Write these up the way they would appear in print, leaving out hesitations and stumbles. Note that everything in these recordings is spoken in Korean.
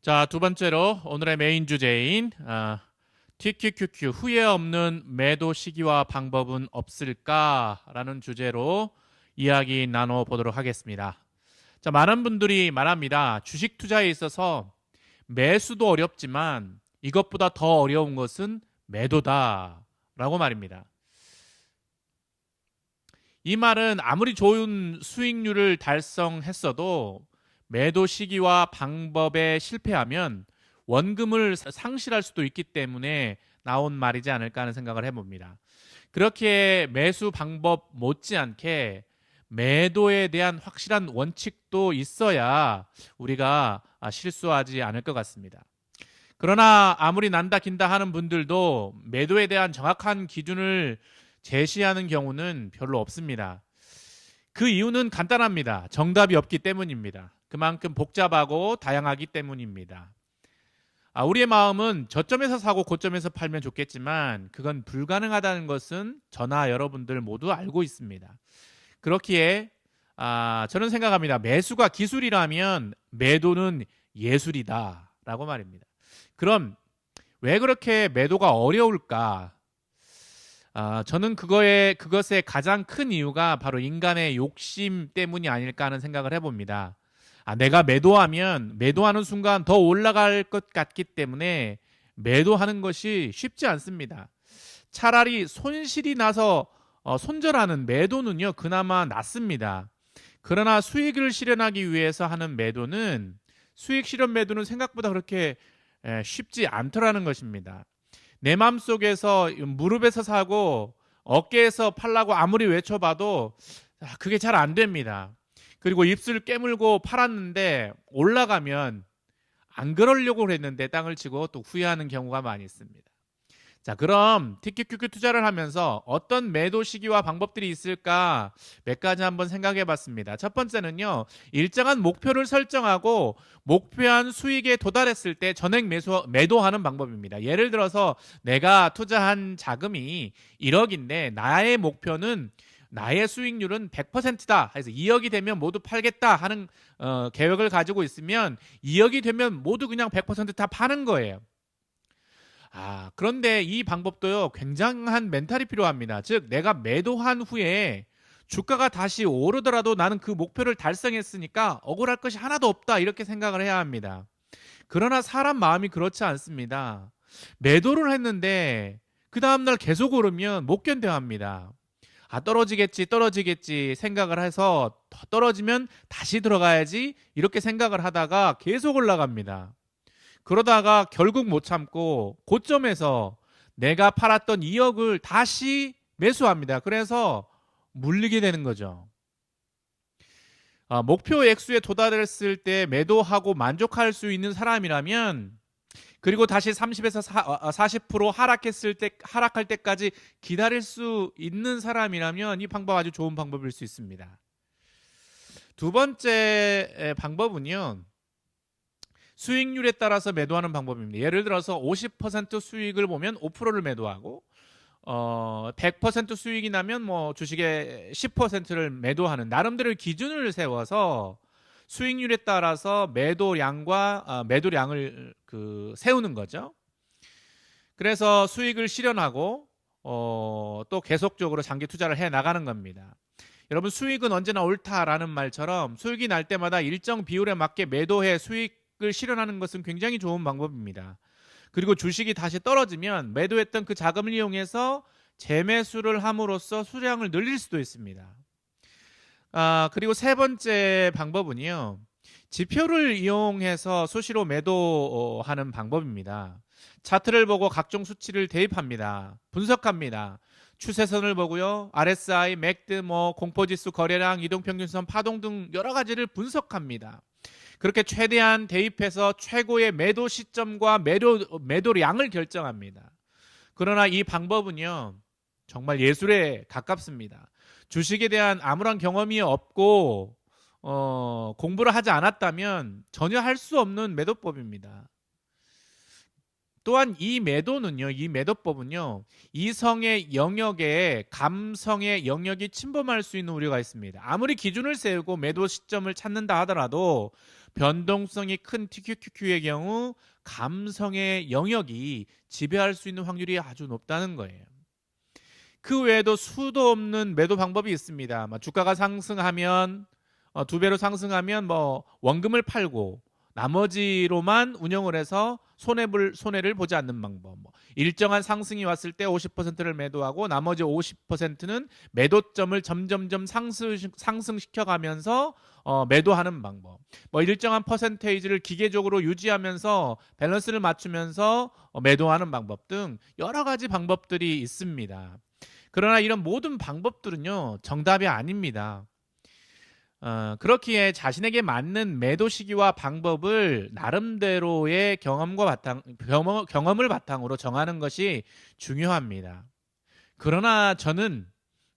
자, 두 번째로 오늘의 메인 주제인 TQQQ 후회 없는 매도 시기와 방법은 없을까라는 주제로 이야기 나눠보도록 하겠습니다. 자, 많은 분들이 말합니다. 주식 투자에 있어서 매수도 어렵지만 이것보다 더 어려운 것은 매도다라고 말입니다. 이 말은 아무리 좋은 수익률을 달성했어도 매도 시기와 방법에 실패하면 원금을 상실할 수도 있기 때문에 나온 말이지 않을까 하는 생각을 해봅니다. 그렇게 매수 방법 못지않게 매도에 대한 확실한 원칙도 있어야 우리가 실수하지 않을 것 같습니다. 그러나 아무리 난다 긴다 하는 분들도 매도에 대한 정확한 기준을 제시하는 경우는 별로 없습니다. 그 이유는 간단합니다. 정답이 없기 때문입니다. 그만큼 복잡하고 다양하기 때문입니다. 우리의 마음은 저점에서 사고 고점에서 팔면 좋겠지만 그건 불가능하다는 것은 저나 여러분들 모두 알고 있습니다. 그렇기에 저는 생각합니다. 매수가 기술이라면 매도는 예술이다 라고 말입니다. 그럼 왜 그렇게 매도가 어려울까? 저는 그것의 가장 큰 이유가 바로 인간의 욕심 때문이 아닐까 하는 생각을 해봅니다. 내가 매도하는 순간 더 올라갈 것 같기 때문에 매도하는 것이 쉽지 않습니다. 차라리 손실이 나서 손절하는 매도는요, 그나마 낫습니다. 그러나 수익을 실현하기 위해서 하는 수익 실현 매도는 생각보다 그렇게 쉽지 않더라는 것입니다. 내 마음속에서 무릎에서 사고 어깨에서 팔라고 아무리 외쳐봐도 그게 잘 안 됩니다. 그리고 입술 깨물고 팔았는데 올라가면 안 그러려고 했는데 땅을 치고 또 후회하는 경우가 많이 있습니다. 자, 그럼 TQQQ 투자를 하면서 어떤 매도 시기와 방법들이 있을까 몇 가지 한번 생각해 봤습니다. 첫 번째는요, 일정한 목표를 설정하고 목표한 수익에 도달했을 때 전액 매도하는 방법입니다. 예를 들어서 내가 투자한 자금이 1억인데 나의 목표는 나의 수익률은 100%다 해서 2억이 되면 모두 팔겠다 하는 계획을 가지고 있으면 2억이 되면 모두 그냥 100%다 파는 거예요. 그런데 이 방법도요, 굉장한 멘탈이 필요합니다. 즉, 내가 매도한 후에 주가가 다시 오르더라도 나는 그 목표를 달성했으니까 억울할 것이 하나도 없다, 이렇게 생각을 해야 합니다. 그러나 사람 마음이 그렇지 않습니다. 매도를 했는데 그 다음날 계속 오르면 못 견뎌합니다. 떨어지겠지 생각을 해서 더 떨어지면 다시 들어가야지 이렇게 생각을 하다가 계속 올라갑니다. 그러다가 결국 못 참고 고점에서 내가 팔았던 2억을 다시 매수합니다. 그래서 물리게 되는 거죠. 목표 액수에 도달했을 때 매도하고 만족할 수 있는 사람이라면, 그리고 다시 30에서 40% 하락할 때까지 기다릴 수 있는 사람이라면 이 방법 아주 좋은 방법일 수 있습니다. 두 번째 방법은요, 수익률에 따라서 매도하는 방법입니다. 예를 들어서 50% 수익을 보면 5%를 매도하고 100% 수익이 나면 주식의 10%를 매도하는 나름대로 기준을 세워서 수익률에 따라서 매도량을 세우는 거죠. 그래서 수익을 실현하고 또 계속적으로 장기 투자를 해 나가는 겁니다. 여러분, 수익은 언제나 옳다라는 말처럼 수익이 날 때마다 일정 비율에 맞게 매도해 수익을 실현하는 것은 굉장히 좋은 방법입니다. 그리고 주식이 다시 떨어지면 매도했던 그 자금을 이용해서 재매수를 함으로써 수량을 늘릴 수도 있습니다. 그리고 세 번째 방법은요, 지표를 이용해서 수시로 매도하는 방법입니다. 차트를 보고 각종 수치를 대입합니다. 분석합니다. 추세선을 보고요, RSI, 맥드, 공포지수, 거래량, 이동평균선, 파동 등 여러 가지를 분석합니다. 그렇게 최대한 대입해서 최고의 매도 시점과 매도량을 결정합니다. 그러나 이 방법은요, 정말 예술에 가깝습니다. 주식에 대한 아무런 경험이 없고 공부를 하지 않았다면 전혀 할 수 없는 매도법입니다. 또한 이 매도법은요, 이성의 영역에 감성의 영역이 침범할 수 있는 우려가 있습니다. 아무리 기준을 세우고 매도 시점을 찾는다 하더라도 변동성이 큰 TQQQ의 경우 감성의 영역이 지배할 수 있는 확률이 아주 높다는 거예요. 그 외에도 수도 없는 매도 방법이 있습니다. 주가가 상승하면 2배로 상승하면 원금을 팔고 나머지로만 운영을 해서 손해를 보지 않는 방법. 일정한 상승이 왔을 때 50%를 매도하고 나머지 50%는 매도점을 점점점 상승시켜가면서 매도하는 방법. 일정한 퍼센테이지를 기계적으로 유지하면서 밸런스를 맞추면서 매도하는 방법 등 여러 가지 방법들이 있습니다. 그러나 이런 모든 방법들은요, 정답이 아닙니다. 그렇기에 자신에게 맞는 매도 시기와 방법을 나름대로의 경험을 바탕으로 정하는 것이 중요합니다. 그러나 저는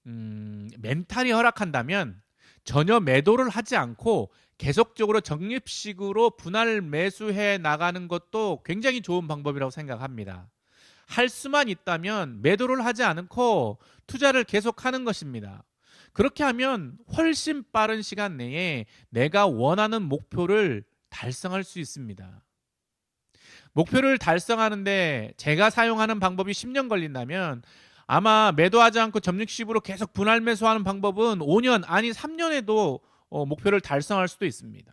멘탈이 허락한다면 전혀 매도를 하지 않고 계속적으로 적립식으로 분할 매수해 나가는 것도 굉장히 좋은 방법이라고 생각합니다. 할 수만 있다면 매도를 하지 않고 투자를 계속하는 것입니다. 그렇게 하면 훨씬 빠른 시간 내에 내가 원하는 목표를 달성할 수 있습니다. 목표를 달성하는데 제가 사용하는 방법이 10년 걸린다면 아마 매도하지 않고 점립식으로 계속 분할 매수하는 방법은 5년 아니 3년에도 목표를 달성할 수도 있습니다.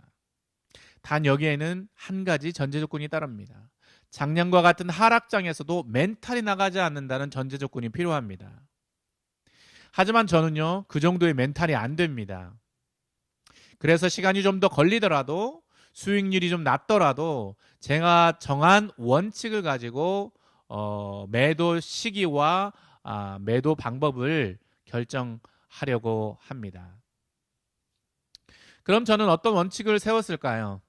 단 여기에는 한 가지 전제 조건이 따릅니다. 작년과 같은 하락장에서도 멘탈이 나가지 않는다는 전제 조건이 필요합니다. 하지만 저는요, 그 정도의 멘탈이 안 됩니다. 그래서 시간이 좀 더 걸리더라도 수익률이 좀 낮더라도 제가 정한 원칙을 가지고 매도 시기와 매도 방법을 결정하려고 합니다. 그럼 저는 어떤 원칙을 세웠을까요?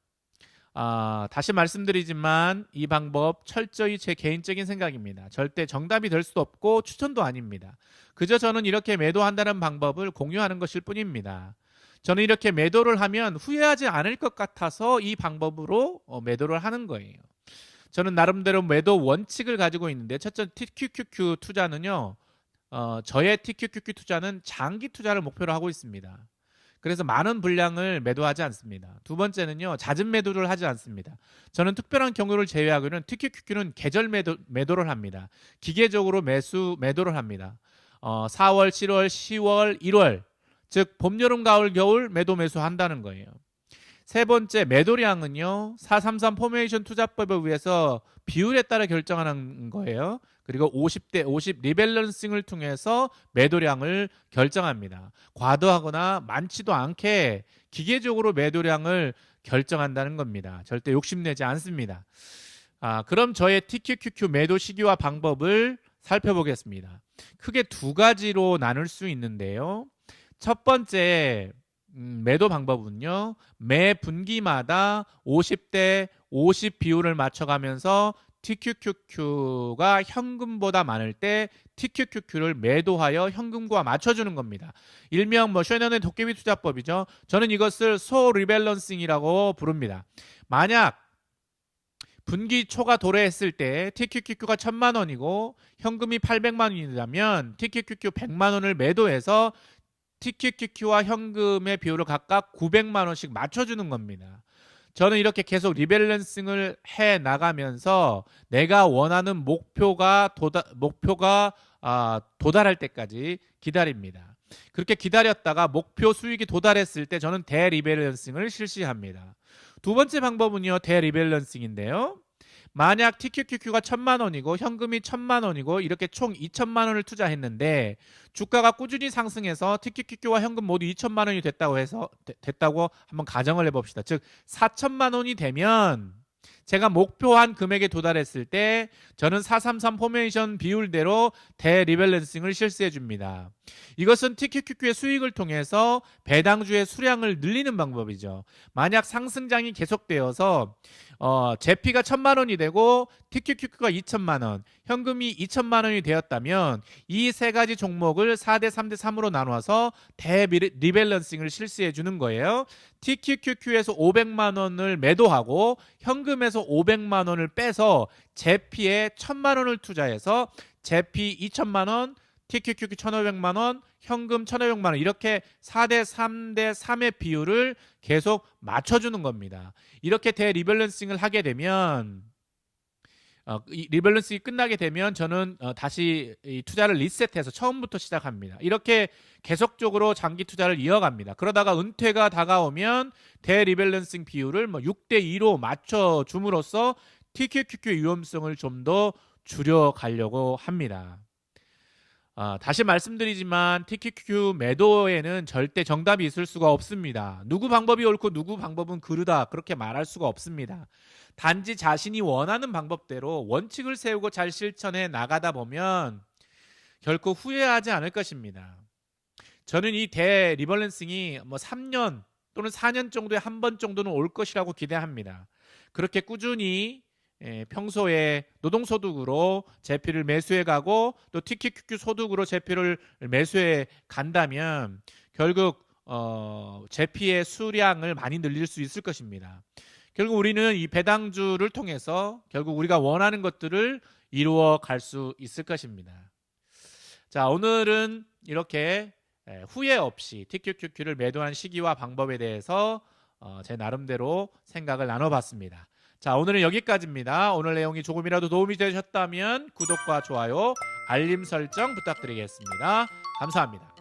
다시 말씀드리지만 이 방법 철저히 제 개인적인 생각입니다. 절대 정답이 될 수도 없고 추천도 아닙니다. 그저 저는 이렇게 매도한다는 방법을 공유하는 것일 뿐입니다. 저는 이렇게 매도를 하면 후회하지 않을 것 같아서 이 방법으로 매도를 하는 거예요. 저는 나름대로 매도 원칙을 가지고 있는데 첫째 TQQQ 투자는요. 저의 TQQQ 투자는 장기 투자를 목표로 하고 있습니다. 그래서 많은 분량을 매도하지 않습니다. 두 번째는요, 잦은 매도를 하지 않습니다. 저는 특별한 경우를 제외하고는 TQQQ는 계절 매도를 합니다. 기계적으로 매도를 합니다. 4월, 7월, 10월, 1월, 즉 봄, 여름, 가을, 겨울 매수한다는 거예요. 세 번째 매도량은요, 433 포메이션 투자법에 의해서 비율에 따라 결정하는 거예요. 그리고 50대 50 리밸런싱을 통해서 매도량을 결정합니다. 과도하거나 많지도 않게 기계적으로 매도량을 결정한다는 겁니다. 절대 욕심내지 않습니다. 그럼 저의 TQQQ 매도 시기와 방법을 살펴보겠습니다. 크게 두 가지로 나눌 수 있는데요. 첫 번째 매도 방법은요, 매 분기마다 50대 50 비율을 맞춰가면서 TQQQ가 현금보다 많을 때 TQQQ를 매도하여 현금과 맞춰주는 겁니다. 일명 셔넌의 도깨비 투자법이죠. 저는 이것을 소 리밸런싱이라고 부릅니다. 만약 분기 초가 도래했을 때 TQQQ가 1,000만 원이고 현금이 800만 원이라면 TQQQ 100만 원을 매도해서 TQQQ와 현금의 비율을 각각 900만 원씩 맞춰주는 겁니다. 저는 이렇게 계속 리밸런싱을 해 나가면서 내가 원하는 목표가 도달할 때까지 기다립니다. 그렇게 기다렸다가 목표 수익이 도달했을 때 저는 대리밸런싱을 실시합니다. 두 번째 방법은요, 대리밸런싱인데요. 만약 TQQQ가 1,000만 원이고 현금이 1,000만 원이고 이렇게 총 2,000만 원을 투자했는데 주가가 꾸준히 상승해서 TQQQ와 현금 모두 2,000만 원이 됐다고 한번 가정을 해봅시다. 즉 4,000만 원이 되면 제가 목표한 금액에 도달했을 때 저는 433 포메이션 비율대로 대리밸런싱을 실시해 줍니다. 이것은 TQQQ의 수익을 통해서 배당주의 수량을 늘리는 방법이죠. 만약 상승장이 계속되어서 제피가 1,000만 원이 되고 TQQQ가 2,000만 원, 현금이 2,000만 원이 되었다면 이 세 가지 종목을 4대 3대 3으로 나눠서 대리밸런싱을 실시해 주는 거예요. TQQQ에서 500만 원을 매도하고 현금에서 500만 원을 빼서 제피에 1,000만 원을 투자해서 제피 2,000만 원, TQQQ 1,500만 원, 현금 1,500만 원 이렇게 4대 3대 3의 비율을 계속 맞춰주는 겁니다. 이렇게 대리밸런싱을 하게 되면 이 리밸런싱이 끝나게 되면 저는 다시 이 투자를 리셋해서 처음부터 시작합니다. 이렇게 계속적으로 장기 투자를 이어갑니다. 그러다가 은퇴가 다가오면 대리밸런싱 비율을 6대 2로 맞춰줌으로써 TQQQ 위험성을 좀 더 줄여가려고 합니다. 다시 말씀드리지만 TQQQ 매도에는 절대 정답이 있을 수가 없습니다. 누구 방법이 옳고 누구 방법은 그르다 그렇게 말할 수가 없습니다. 단지 자신이 원하는 방법대로 원칙을 세우고 잘 실천해 나가다 보면 결코 후회하지 않을 것입니다. 저는 이 대리밸런싱이 3년 또는 4년 정도에 한 번 정도는 올 것이라고 기대합니다. 그렇게 꾸준히 평소에 노동소득으로 제피를 매수해 가고 또 TQQQ 소득으로 제피를 매수해 간다면 결국 제피의 수량을 많이 늘릴 수 있을 것입니다. 결국 우리는 이 배당주를 통해서 결국 우리가 원하는 것들을 이루어 갈 수 있을 것입니다. 자, 오늘은 이렇게 후회 없이 TQQQ를 매도한 시기와 방법에 대해서 제 나름대로 생각을 나눠봤습니다. 자, 오늘은 여기까지입니다. 오늘 내용이 조금이라도 도움이 되셨다면 구독과 좋아요, 알림 설정 부탁드리겠습니다. 감사합니다.